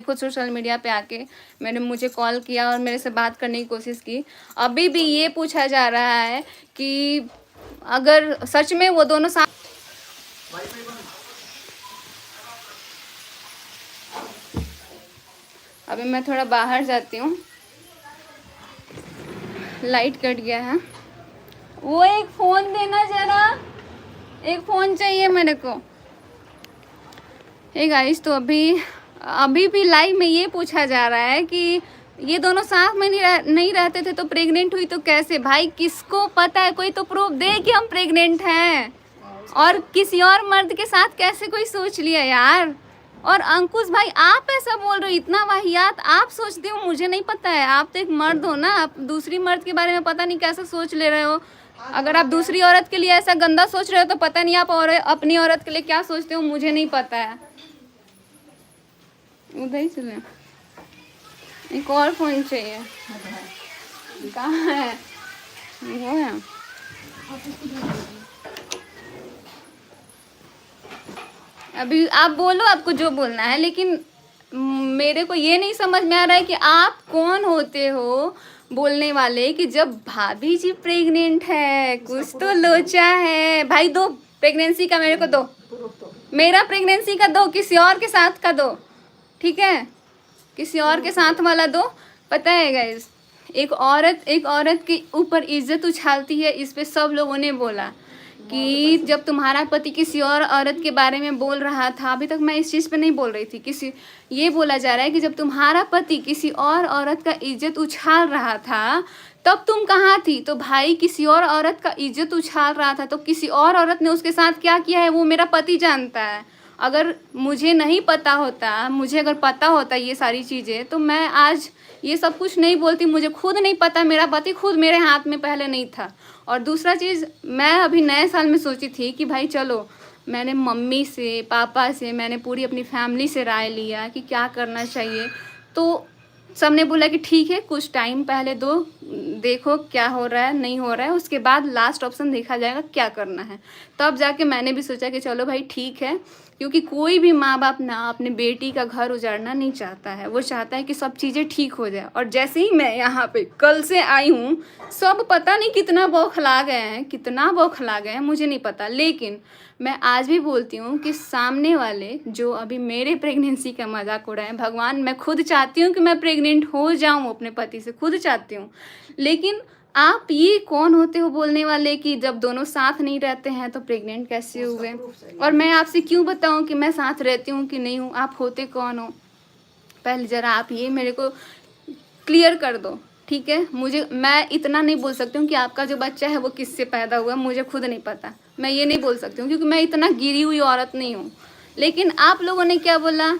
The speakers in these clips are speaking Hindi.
खुद सोशल मीडिया पे आके मुझे कॉल किया और मेरे से बात करने की कोशिश की। अभी भी ये पूछा जा रहा है कि अगर सच में वो दोनों साथ, अभी मैं थोड़ा बाहर जाती हूँ, लाइट कट गया है। वो एक फ़ोन देना ज़रा, एक फ़ोन चाहिए मेरे को। हे गाइस, तो अभी भी लाइव में ये पूछा जा रहा है कि ये दोनों साथ में नहीं रहते थे तो प्रेग्नेंट हुई तो कैसे? भाई किसको पता है? कोई तो प्रूफ दे कि हम प्रेग्नेंट हैं। और किसी और मर्द के साथ कैसे कोई सोच लिया यार? और अंकुश भाई, आप ऐसा बोल रहे हो, इतना वाहियात आप सोचते हो, मुझे नहीं पता है। आप तो एक मर्द हो ना, आप दूसरी मर्द के बारे में पता नहीं कैसा सोच ले रहे हो। अगर आप दूसरी औरत के लिए ऐसा गंदा सोच रहे हो तो पता नहीं आप अपनी औरत के लिए क्या सोचते हो, मुझे नहीं पता है। उधर ही चले, एक और फोन चाहिए। कहाँ है वो? है अभी आप बोलो, आपको जो बोलना है, लेकिन मेरे को ये नहीं समझ में आ रहा है कि आप कौन होते हो बोलने वाले कि जब भाभी जी प्रेग्नेंट है, कुछ तो लोचा है। भाई दो प्रेगनेंसी का, मेरे को दो, मेरा प्रेगनेंसी का दो, किसी और के साथ का दो, ठीक है? किसी और के साथ वाला दो। पता है गाइस, एक औरत के ऊपर इज्जत उछालती है, इस पे सब लोगों ने बोला कि जब तुम्हारा पति किसी और औरत के बारे में बोल रहा था, अभी तक मैं इस चीज़ पे नहीं बोल रही थी, ये बोला जा रहा है कि जब तुम्हारा पति किसी और औरत का इज्जत उछाल रहा था तब तुम कहाँ थी? तो भाई किसी और औरत का इज्जत उछाल रहा था तो किसी और औरत ने उसके साथ क्या किया है वो मेरा पति जानता है। अगर मुझे नहीं पता होता, मुझे अगर पता होता ये सारी चीज़ें, तो मैं आज ये सब कुछ नहीं बोलती। मुझे खुद नहीं पता, मेरा पति खुद मेरे हाथ में पहले नहीं था। और दूसरा चीज़, मैं अभी नए साल में सोची थी कि भाई चलो, मैंने मम्मी से, पापा से, मैंने पूरी अपनी फैमिली से राय लिया कि क्या करना चाहिए। तो सब ने बोला कि ठीक है, कुछ टाइम पहले दो, देखो क्या हो रहा है नहीं हो रहा है, उसके बाद लास्ट ऑप्शन देखा जाएगा क्या करना है। तब जाके मैंने भी सोचा कि चलो भाई ठीक है, क्योंकि कोई भी माँ बाप ना अपने बेटी का घर उजाड़ना नहीं चाहता है, वो चाहता है कि सब चीज़ें ठीक हो जाए। और जैसे ही मैं यहाँ पे कल से आई हूँ, सब पता नहीं कितना बौखला गए हैं, कितना बौखला गए हैं मुझे नहीं पता। लेकिन मैं आज भी बोलती हूँ कि सामने वाले जो अभी मेरे प्रेगनेंसी का मजाक उड़ाएं, भगवान, मैं खुद चाहती हूँ कि मैं प्रेग्नेंट हो जाऊँ अपने पति से, खुद चाहती हूँ। लेकिन आप ये कौन होते हो बोलने वाले कि जब दोनों साथ नहीं रहते हैं तो प्रेग्नेंट कैसे हुए? और मैं आपसे क्यों बताऊं कि मैं साथ रहती हूँ कि नहीं हूँ? आप होते कौन हो? पहले ज़रा आप ये मेरे को क्लियर कर दो, ठीक है? मैं इतना नहीं बोल सकती हूँ कि आपका जो बच्चा है वो किससे पैदा हुआ, मुझे खुद नहीं पता। मैं ये नहीं बोल सकती हूँ क्योंकि मैं इतना गिरी हुई औरत नहीं हूँ। लेकिन आप लोगों ने क्या बोला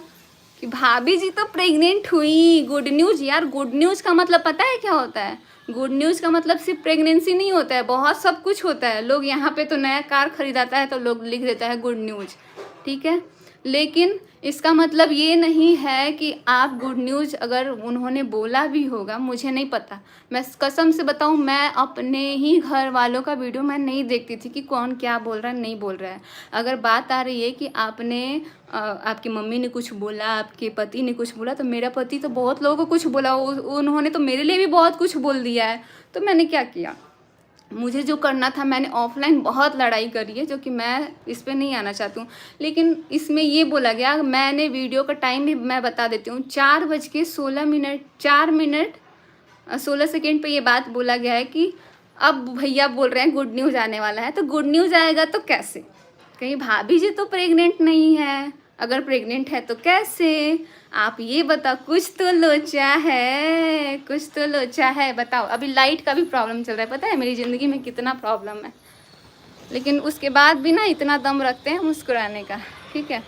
कि भाभी जी तो प्रेग्नेंट हुई, गुड न्यूज़। यार गुड न्यूज़ का मतलब पता है क्या होता है? गुड न्यूज़ का मतलब सिर्फ प्रेगनेंसी नहीं होता है, बहुत सब कुछ होता है। लोग यहाँ पे तो नया कार खरीदाता है तो लोग लिख देता है गुड न्यूज़, ठीक है? लेकिन इसका मतलब ये नहीं है कि आप गुड न्यूज़, अगर उन्होंने बोला भी होगा, मुझे नहीं पता। मैं कसम से बताऊं, मैं अपने ही घर वालों का वीडियो मैं नहीं देखती थी कि कौन क्या बोल रहा है नहीं बोल रहा है। अगर बात आ रही है कि आपकी मम्मी ने कुछ बोला, आपके पति ने कुछ बोला, तो मेरा पति तो बहुत लोगों को कुछ बोला, उन्होंने तो मेरे लिए भी बहुत कुछ बोल दिया है। तो मैंने क्या किया? मुझे जो करना था, मैंने ऑफलाइन बहुत लड़ाई करी है, जो कि मैं इस पे नहीं आना चाहती हूँ। लेकिन इसमें ये बोला गया, मैंने वीडियो का टाइम भी मैं बता देती हूँ, 4:16 4 मिनट 16 सेकेंड पे ये बात बोला गया है कि अब भैया बोल रहे हैं गुड न्यूज़ आने वाला है। तो गुड न्यूज़ आएगा तो कैसे? कहीं भाभी जी तो प्रेग्नेंट नहीं है, अगर प्रेग्नेंट है तो कैसे? आप ये बताओ, कुछ तो लोचा है, कुछ तो लोचा है, बताओ। अभी लाइट का भी प्रॉब्लम चल रहा है, पता है मेरी ज़िंदगी में कितना प्रॉब्लम है, लेकिन उसके बाद भी ना इतना दम रखते हैं मुस्कुराने का, ठीक है?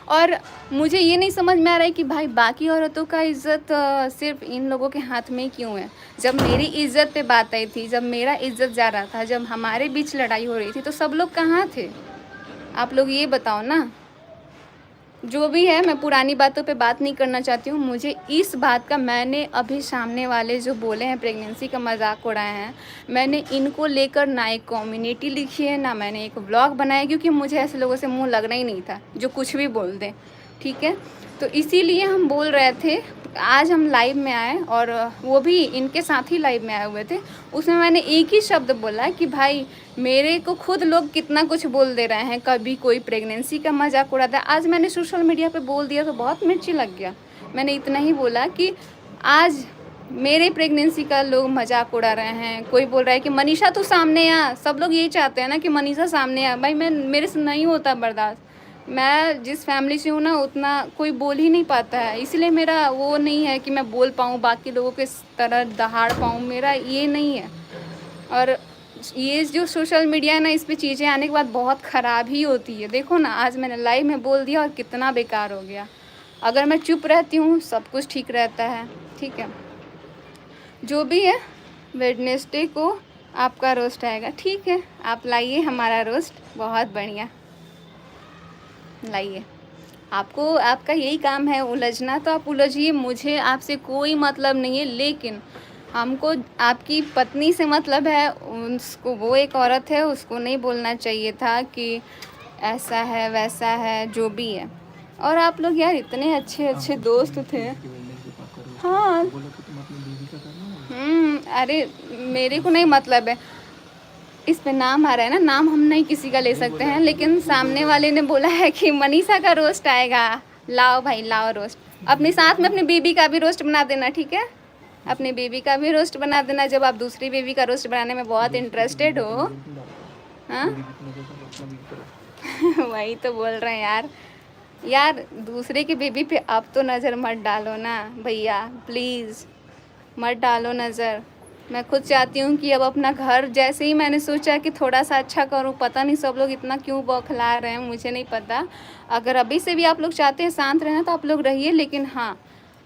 और मुझे ये नहीं समझ में आ रहा है कि भाई बाकी औरतों का इज़्ज़त सिर्फ इन लोगों के हाथ में क्यों है? जब मेरी इज़्ज़त पे बात आई थी, जब मेरा इज़्ज़त जा रहा था, जब हमारे बीच लड़ाई हो रही थी, तो सब लोग कहाँ थे? आप लोग ये बताओ ना। जो भी है, मैं पुरानी बातों पे बात नहीं करना चाहती हूँ। मुझे इस बात का, मैंने अभी सामने वाले जो बोले हैं प्रेगनेंसी का मजाक उड़ाए हैं, मैंने इनको लेकर ना एक कम्युनिटी लिखी है, ना मैंने एक ब्लॉग बनाया, क्योंकि मुझे ऐसे लोगों से मुंह लगना ही नहीं था जो कुछ भी बोल दें। ठीक है। तो इसीलिए हम बोल रहे थे, आज हम लाइव में आए और वो भी इनके साथ ही लाइव में आए हुए थे। उसमें मैंने एक ही शब्द बोला कि भाई मेरे को खुद लोग कितना कुछ बोल दे रहे हैं, कभी कोई प्रेगनेंसी का मजाक उड़ाता है। आज मैंने सोशल मीडिया पे बोल दिया तो बहुत मिर्ची लग गया। मैंने इतना ही बोला कि आज मेरे प्रेगनेंसी का लोग मजाक उड़ा रहे हैं। कोई बोल रहा है कि मनीषा तू सामने आ, सब लोग यही चाहते हैं ना कि मनीषा सामने आ। भाई मेरे से नहीं होता बर्दाश्त। मैं जिस फैमिली से हूँ ना उतना कोई बोल ही नहीं पाता है, इसलिए मेरा वो नहीं है कि मैं बोल पाऊँ बाकी लोगों के तरह दहाड़ पाऊँ, मेरा ये नहीं है। और ये जो सोशल मीडिया है ना, इस पे चीज़ें आने के बाद बहुत ख़राब ही होती है। देखो ना, आज मैंने लाइव में बोल दिया और कितना बेकार हो गया। अगर मैं चुप रहती हूँ सब कुछ ठीक रहता है, ठीक है। जो भी है, वेडनेसडे को आपका रोस्ट आएगा, ठीक है। आप लाइए हमारा रोस्ट, बहुत बढ़िया लाइए। आपको आपका यही काम है उलझना, तो आप उलझिए, मुझे आपसे कोई मतलब नहीं है। लेकिन हमको आपकी पत्नी से मतलब है। उसको, वो एक औरत है, उसको नहीं बोलना चाहिए था कि ऐसा है वैसा है, जो भी है। और आप लोग यार इतने अच्छे अच्छे दोस्त थे। हाँ, अरे मेरे को नहीं मतलब है, इस पे नाम आ रहा है ना, नाम हम नहीं किसी का ले सकते हैं। लेकिन सामने वाले ने बोला है कि मनीषा का रोस्ट आएगा, लाओ भाई लाओ रोस्ट। अपने साथ में अपनी बीबी का भी रोस्ट बना देना, ठीक है। अपनी बीबी का भी रोस्ट बना देना जब आप दूसरी बीबी का रोस्ट बनाने में बहुत इंटरेस्टेड हो। हाँ वही तो बोल रहे हैं यार। यार दूसरे की बीबी पे अब तो नज़र मत डालो ना भैया, प्लीज़ मत डालो नज़र। मैं खुद चाहती हूँ कि अब अपना घर, जैसे ही मैंने सोचा कि थोड़ा सा अच्छा करूँ, पता नहीं सब लोग इतना क्यों बौखला रहे हैं, मुझे नहीं पता। अगर अभी से भी आप लोग चाहते हैं शांत रहना तो आप लोग रहिए, लेकिन हाँ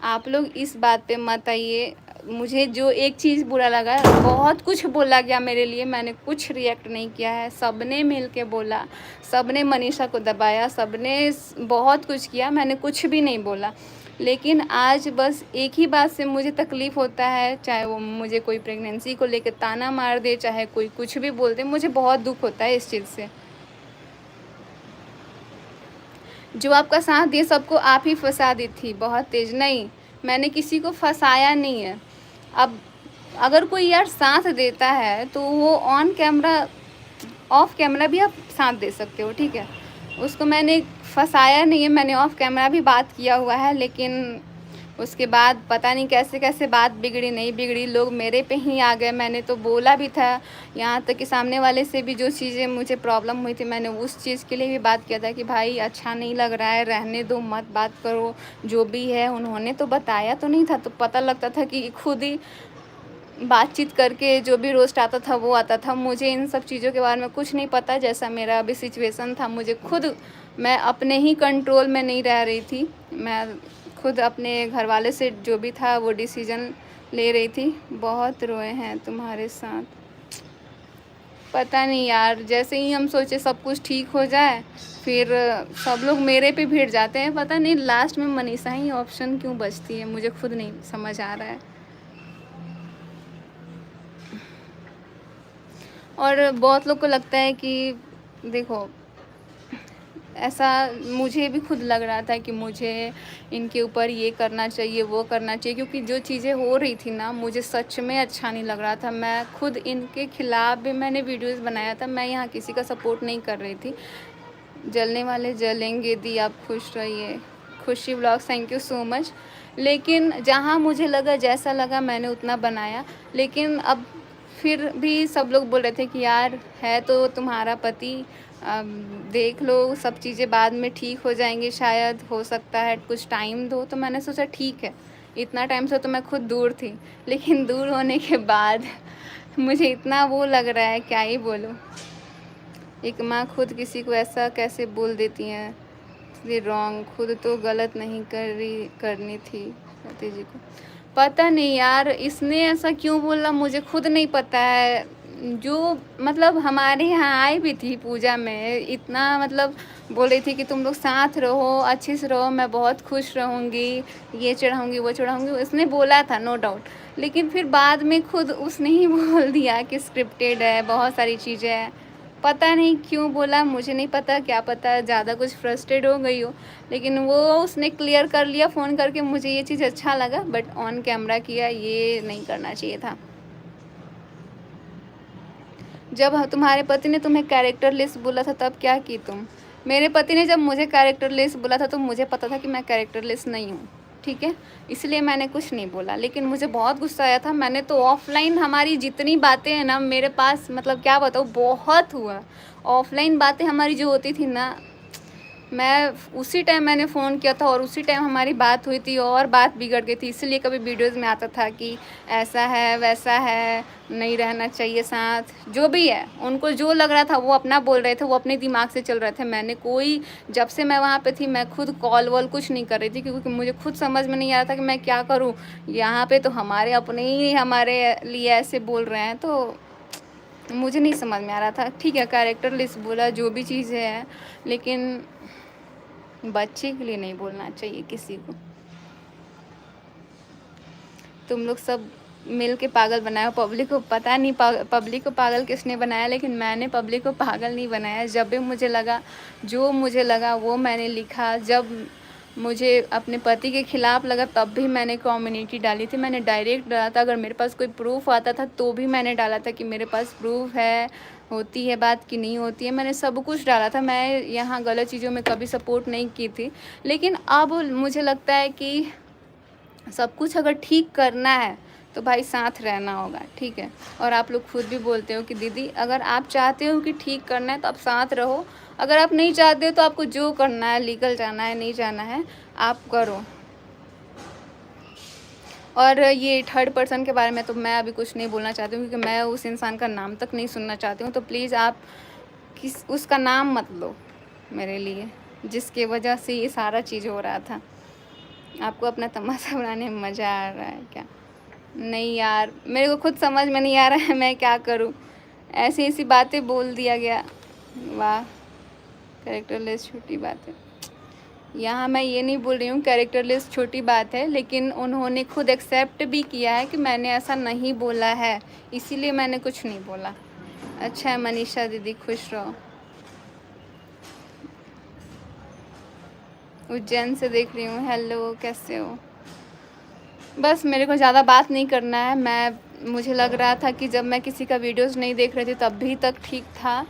आप लोग इस बात पे मत आइए। मुझे जो एक चीज़ बुरा लगा, बहुत कुछ बोला गया मेरे लिए, मैंने कुछ रिएक्ट नहीं किया है। सबने मिल के बोला, सबने मनीषा को दबाया, सबने बहुत कुछ किया, मैंने कुछ भी नहीं बोला। लेकिन आज बस एक ही बात से मुझे तकलीफ़ होता है, चाहे वो मुझे कोई प्रेगनेंसी को लेकर ताना मार दे, चाहे कोई कुछ भी बोल दे, मुझे बहुत दुख होता है इस चीज़ से। जो आपका साथ दिए सबको आप ही फंसा दी थी बहुत तेज। नहीं, मैंने किसी को फंसाया नहीं है। अब अगर कोई यार साथ देता है तो वो ऑन कैमरा, ऑफ कैमरा भी आप साथ दे सकते हो, ठीक है। उसको मैंने फंसाया नहीं है, मैंने ऑफ कैमरा भी बात किया हुआ है। लेकिन उसके बाद पता नहीं कैसे कैसे बात बिगड़ी, नहीं बिगड़ी, लोग मेरे पे ही आ गए। मैंने तो बोला भी था, यहाँ तक कि सामने वाले से भी जो चीज़ें मुझे प्रॉब्लम हुई थी, मैंने उस चीज़ के लिए भी बात किया था कि भाई अच्छा नहीं लग रहा है, रहने दो, मत बात करो। जो भी है उन्होंने तो बताया तो नहीं था, तो पता लगता था कि खुद ही बातचीत करके जो भी रोस्ट आता था वो आता था। मुझे इन सब चीज़ों के बारे में कुछ नहीं पता। जैसा मेरा अभी सिचुएशन था, मुझे खुद, मैं अपने ही कंट्रोल में नहीं रह रही थी। मैं खुद अपने घर वाले से जो भी था वो डिसीजन ले रही थी। बहुत रोए हैं तुम्हारे साथ, पता नहीं यार, जैसे ही हम सोचे सब कुछ ठीक हो जाए, फिर सब लोग मेरे पे भिड़ जाते हैं। पता नहीं लास्ट में मनीषा ही ऑप्शन क्यों बचती है, मुझे खुद नहीं समझ आ रहा है। और बहुत लोग को लगता है कि देखो, ऐसा मुझे भी खुद लग रहा था कि मुझे इनके ऊपर ये करना चाहिए, वो करना चाहिए, क्योंकि जो चीज़ें हो रही थी ना, मुझे सच में अच्छा नहीं लग रहा था। मैं खुद इनके खिलाफ़ भी मैंने वीडियोस बनाया था। मैं यहाँ किसी का सपोर्ट नहीं कर रही थी। जलने वाले जलेंगे, दी आप खुश रहिए। खुशी vlogs, thank you so much. लेकिन जहाँ मुझे लगा, जैसा लगा मैंने उतना बनाया। लेकिन अब फिर भी सब लोग बोल रहे थे कि यार है तो तुम्हारा पति, देख लो, सब चीज़ें बाद में ठीक हो जाएंगी, शायद हो सकता है कुछ टाइम दो। तो मैंने सोचा ठीक है, इतना टाइम से तो मैं खुद दूर थी, लेकिन दूर होने के बाद मुझे इतना वो लग रहा है, क्या ही बोलूँ। एक माँ खुद किसी को ऐसा कैसे बोल देती हैं, ये रॉन्ग, खुद तो गलत नहीं करनी थी पति जी को। पता नहीं यार इसने ऐसा क्यों बोला, मुझे खुद नहीं पता है। जो मतलब हमारे यहाँ आई भी थी पूजा में, इतना मतलब बोल रही थी कि तुम लोग साथ रहो, अच्छे से रहो, मैं बहुत खुश रहूँगी, ये चढ़ाऊँगी वो चढ़ाऊँगी, उसने बोला था नो डाउट। लेकिन फिर बाद में खुद उसने ही बोल दिया कि स्क्रिप्टेड है, बहुत सारी चीज़ें हैं। पता नहीं क्यों बोला, मुझे नहीं पता, क्या पता ज़्यादा कुछ फ्रस्ट्रेट हो गई हो, लेकिन वो उसने क्लियर कर लिया फ़ोन करके। मुझे ये चीज़ अच्छा लगा, बट ऑन कैमरा किया, ये नहीं करना चाहिए था। जब तुम्हारे पति ने तुम्हें कैरेक्टरलेस बोला था तब क्या की तुम? मेरे पति ने जब मुझे कैरेक्टरलेस बोला था तो मुझे पता था कि मैं कैरेक्टरलेस नहीं हूँ, ठीक है, इसलिए मैंने कुछ नहीं बोला। लेकिन मुझे बहुत गुस्सा आया था। मैंने तो ऑफलाइन हमारी जितनी बातें हैं ना मेरे पास, मतलब क्या बताऊँ, बहुत हुआ। ऑफलाइन बातें हमारी जो होती थी ना, मैं उसी टाइम मैंने फ़ोन किया था और उसी टाइम हमारी बात हुई थी और बात बिगड़ गई थी। इसलिए कभी वीडियोज़ में आता था कि ऐसा है वैसा है, नहीं रहना चाहिए साथ, जो भी है। उनको जो लग रहा था वो अपना बोल रहे थे, वो अपने दिमाग से चल रहे थे। मैंने कोई, जब से मैं वहाँ पे थी मैं खुद कॉल वॉल कुछ नहीं कर रही थी, क्योंकि मुझे खुद समझ में नहीं आ रहा था कि मैं क्या करूँ। यहाँ पे तो हमारे अपने ही हमारे लिए ऐसे बोल रहे हैं, तो मुझे नहीं समझ में आ रहा था। ठीक है, कैरेक्टरलेस बोला, जो भी चीज़ है, लेकिन बच्चे के लिए नहीं बोलना चाहिए किसी को। तुम लोग सब मिल के पागल बनाया पब्लिक को। पता नहीं पब्लिक को पागल किसने बनाया, लेकिन मैंने पब्लिक को पागल नहीं बनाया। जब भी मुझे लगा, जो मुझे लगा वो मैंने लिखा। जब मुझे अपने पति के खिलाफ लगा तब भी मैंने कम्युनिटी डाली थी। मैंने डायरेक्ट डाला था। अगर मेरे पास कोई प्रूफ आता था तो भी मैंने डाला था कि मेरे पास प्रूफ है, होती है बात कि नहीं होती है। मैंने सब कुछ डाला था। मैं यहाँ गलत चीज़ों में कभी सपोर्ट नहीं की थी। लेकिन अब मुझे लगता है कि सब कुछ अगर ठीक करना है तो भाई साथ रहना होगा, ठीक है। और आप लोग खुद भी बोलते हो कि दीदी अगर आप चाहते हो कि ठीक करना है तो आप साथ रहो। अगर आप नहीं चाहते हो तो आपको जो करना है, लीगल जाना है, नहीं जाना है, आप करो। और ये थर्ड पर्सन के बारे में तो मैं अभी कुछ नहीं बोलना चाहती हूँ, क्योंकि मैं उस इंसान का नाम तक नहीं सुनना चाहती हूँ। तो प्लीज़ आप उसका नाम मत लो मेरे लिए, जिसकी वजह से ये सारा चीज़ हो रहा था। आपको अपना तमाशा बनाने में मज़ा आ रहा है क्या? नहीं यार, मेरे को खुद समझ में नहीं आ रहा है मैं क्या करूं। ऐसी ऐसी बातें बोल दिया गया। वाह, कैरेक्टरलेस छोटी बात है। यहाँ मैं ये नहीं बोल रही हूँ कैरेक्टरलेस छोटी बात है, लेकिन उन्होंने खुद एक्सेप्ट भी किया है कि मैंने ऐसा नहीं बोला है, इसीलिए मैंने कुछ नहीं बोला। अच्छा है मनीषा दीदी, खुश रहो। उज्जैन से देख रही हूँ। हेलो, कैसे हो? बस मेरे को ज़्यादा बात नहीं करना है। मुझे लग रहा था कि जब मैं किसी का वीडियोस नहीं देख रही थी तब भी तक ठीक था।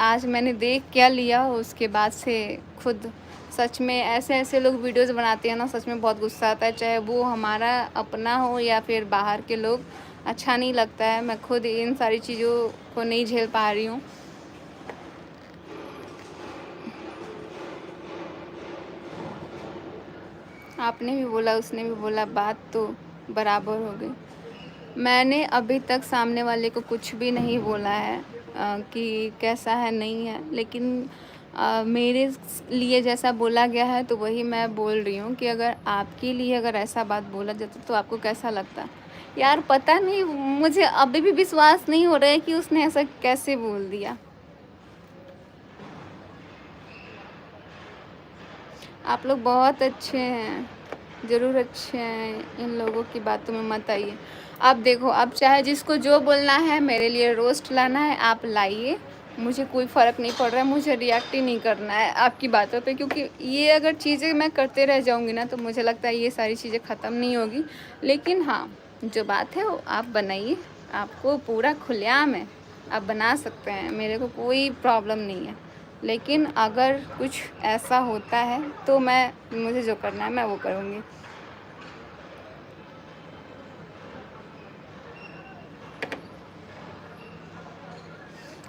आज मैंने देख क्या लिया, उसके बाद से खुद सच में ऐसे ऐसे लोग वीडियोस बनाते हैं ना, सच में बहुत गुस्सा आता है। चाहे वो हमारा अपना हो या फिर बाहर के लोग, अच्छा नहीं लगता है। मैं खुद इन सारी चीज़ों को नहीं झेल पा रही हूँ। आपने भी बोला, उसने भी बोला, बात तो बराबर हो गई। मैंने अभी तक सामने वाले को कुछ भी नहीं बोला है कि कैसा है नहीं है, लेकिन मेरे लिए जैसा बोला गया है तो वही मैं बोल रही हूँ कि अगर आपके लिए अगर ऐसा बात बोला जाता तो आपको कैसा लगता? यार पता नहीं, मुझे अभी भी विश्वास नहीं हो रहा है कि उसने ऐसा कैसे बोल दिया। आप लोग बहुत अच्छे हैं, ज़रूर अच्छे हैं। इन लोगों की बातों में मत आइए। आप देखो, आप चाहे जिसको जो बोलना है, मेरे लिए रोस्ट लाना है आप लाइए, मुझे कोई फ़र्क नहीं पड़ रहा है। मुझे रिएक्ट ही नहीं करना है आपकी बातों पे, क्योंकि ये अगर चीज़ें मैं करते रह जाऊँगी ना तो मुझे लगता है ये सारी चीज़ें ख़त्म नहीं होगी। लेकिन हाँ, जो बात है वो आप बनाइए, आपको पूरा खुलेआम है, आप बना सकते हैं, मेरे को कोई प्रॉब्लम नहीं है। लेकिन अगर कुछ ऐसा होता है तो मुझे जो करना है मैं वो करूँगी।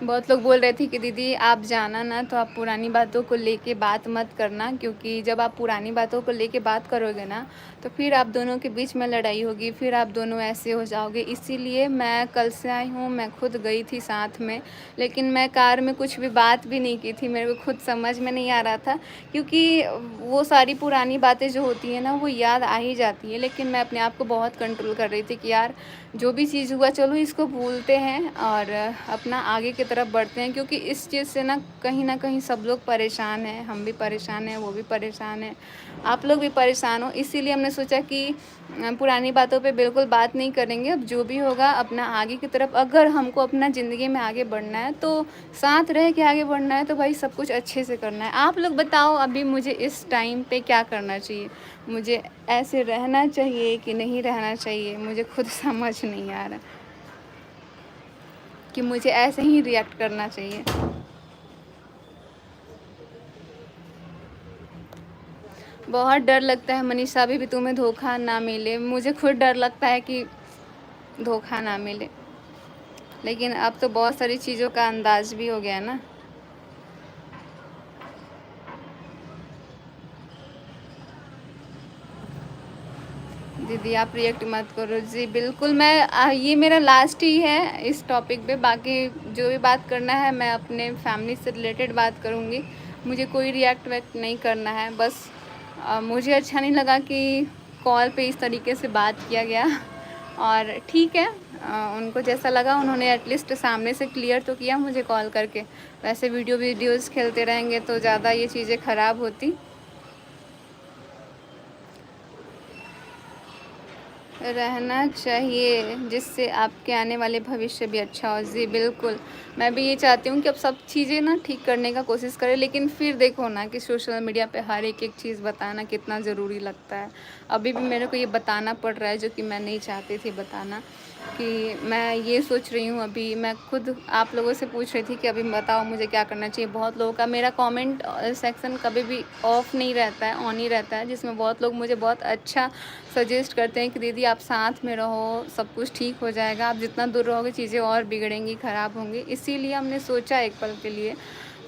बहुत लोग बोल रहे थे कि दीदी आप जाना ना तो आप पुरानी बातों को लेके बात मत करना, क्योंकि जब आप पुरानी बातों को लेके बात करोगे ना तो फिर आप दोनों के बीच में लड़ाई होगी, फिर आप दोनों ऐसे हो जाओगे। इसीलिए मैं कल से आई हूँ, मैं खुद गई थी साथ में, लेकिन मैं कार में कुछ भी बात भी नहीं की थी। मेरे को खुद समझ में नहीं आ रहा था, क्योंकि वो सारी पुरानी बातें जो होती हैं ना वो याद आ ही जाती है। लेकिन मैं अपने आप को बहुत कंट्रोल कर रही थी कि यार जो भी चीज़ हुआ चलो इसको भूलते हैं और अपना आगे की तरफ बढ़ते हैं, क्योंकि इस चीज़ से ना कहीं सब लोग परेशान हैं, हम भी परेशान हैं, वो भी परेशान है, आप लोग भी परेशान हो। इसीलिए हमने सोचा कि पुरानी बातों पे बिल्कुल बात नहीं करेंगे। अब जो भी होगा अपना आगे की तरफ, अगर हमको अपना ज़िंदगी में आगे बढ़ना है तो साथ रह के आगे बढ़ना है, तो भाई सब कुछ अच्छे से करना है। आप लोग बताओ अभी मुझे इस टाइम पे क्या करना चाहिए? मुझे ऐसे रहना चाहिए कि नहीं रहना चाहिए? मुझे खुद समझ नहीं आ रहा कि मुझे ऐसे ही रिएक्ट करना चाहिए। बहुत डर लगता है मनीषा, अभी भी तुम्हें धोखा ना मिले। मुझे खुद डर लगता है कि धोखा ना मिले, लेकिन अब तो बहुत सारी चीज़ों का अंदाज भी हो गया ना। दीदी आप रिएक्ट मत करो। जी बिल्कुल, मैं ये मेरा लास्ट ही है इस टॉपिक पे। बाकी जो भी बात करना है मैं अपने फैमिली से रिलेटेड बात करूँगी। मुझे कोई रिएक्ट वैक्ट नहीं करना है। बस मुझे अच्छा नहीं लगा कि कॉल पे इस तरीके से बात किया गया, और ठीक है, उनको जैसा लगा उन्होंने एटलीस्ट सामने से क्लियर तो किया मुझे कॉल करके। वैसे वीडियोज़ खेलते रहेंगे तो ज़्यादा ये चीज़ें ख़राब होती। रहना चाहिए जिससे आपके आने वाले भविष्य भी अच्छा हो। जी बिल्कुल, मैं भी ये चाहती हूँ कि अब सब चीज़ें ना ठीक करने का कोशिश करें, लेकिन फिर देखो ना कि सोशल मीडिया पे हर एक चीज़ बताना कितना ज़रूरी लगता है। अभी भी मेरे को ये बताना पड़ रहा है जो कि मैं नहीं चाहती थी बताना, कि मैं ये सोच रही हूँ। अभी मैं खुद आप लोगों से पूछ रही थी कि अभी बताओ मुझे क्या करना चाहिए। बहुत लोगों का मेरा कमेंट सेक्शन कभी भी ऑफ नहीं रहता है, ऑन ही रहता है, जिसमें बहुत लोग मुझे बहुत अच्छा सजेस्ट करते हैं कि दीदी आप साथ में रहो, सब कुछ ठीक हो जाएगा। आप जितना दूर रहोगे चीज़ें और बिगड़ेंगी, ख़राब होंगी। इसीलिए हमने सोचा एक पल के लिए,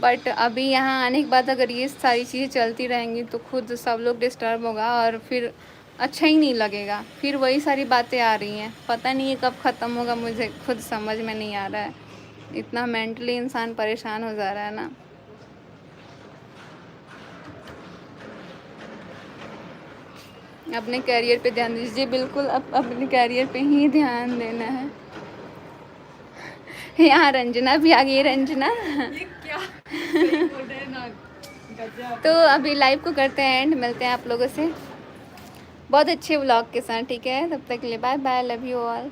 बट अभी यहाँ आने के बाद अगर ये सारी चीज़ें चलती रहेंगी तो खुद सब लोग डिस्टर्ब होगा और फिर अच्छा ही नहीं लगेगा। फिर वही सारी बातें आ रही हैं, पता नहीं ये कब ख़त्म होगा, मुझे खुद समझ में नहीं आ रहा है। इतना मेंटली इंसान परेशान हो जा रहा है ना। अपने कैरियर पे ध्यान दीजिए। बिल्कुल, अपने कैरियर पे ही ध्यान देना है। यहाँ रंजना भी आ गई। रंजना ये क्या सही बोल रहे हैं ना, गजब। तो अभी लाइव को करते हैं एंड, मिलते हैं आप लोगों से बहुत अच्छे व्लॉग के साथ, ठीक है? तब तक के लिए bye bye, love you all.